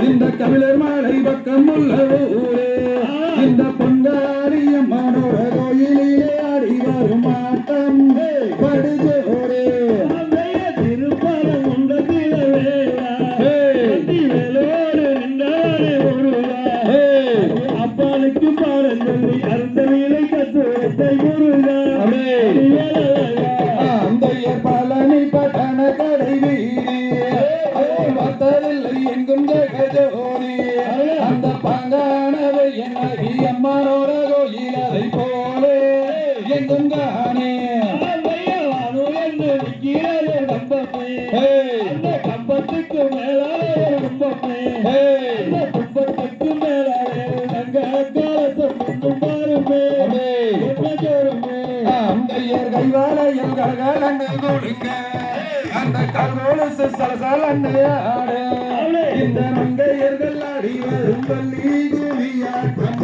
இந்த கவிழர் மாலை பக்கம் உள்ள ஊரே இந்த பொங்க அங்காரியம்மனோட கோயிலிலே ஆடி வரும் ஆட்டம் படுஜோரே திருப்பரம் உண்டதில வேளா வேலோடு நின்றாரே ஒருவா அப்பாளுக்கு பாடம் சொல்லி அருந்த வீலை கத்துவத்தை முருகா அந்த பழனி பட்டண கடை வீதி வத்ததில்லை எங்கும் ஜெகஜோதி அந்த பங்கானவை என்னகி அம்மனோட கோயில் அதை போலே எங்கும் காணே அந்த கம்பத்துக்கு மேலாலே கும்பமே கும்பத்துக்கு மேலாலே தங்க காலத்தை பாருமே அந்தையர் கைவாளையில் கலகலன்னு கொடுங்க அந்த கல்கோலசு சலசலன்னு ஆடு இந்த மங்கையர்கள் ஆடி வரும் பள்ளி குவியாட்டம்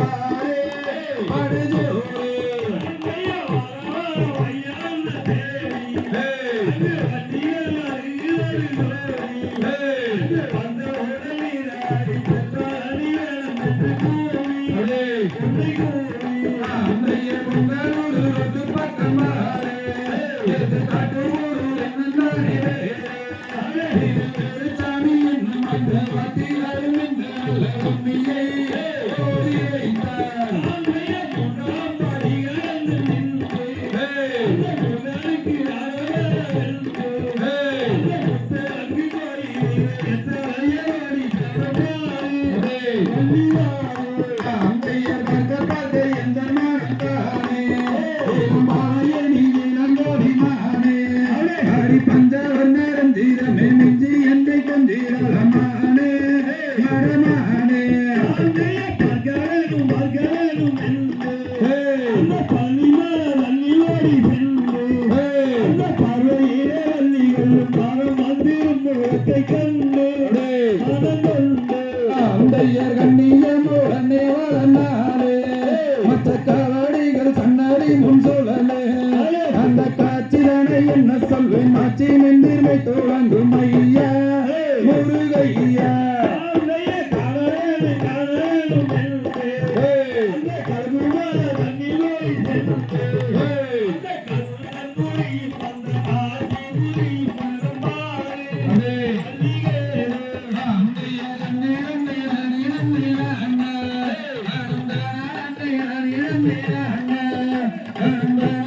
மற்ற காவடிகள் சன்னடி முன் சொல்லலே அந்த காட்சிதனை என்ன சொல்வேன் மாச்சி நின்றுமை தொடங்கும் ஐயா முருகையா Yeah.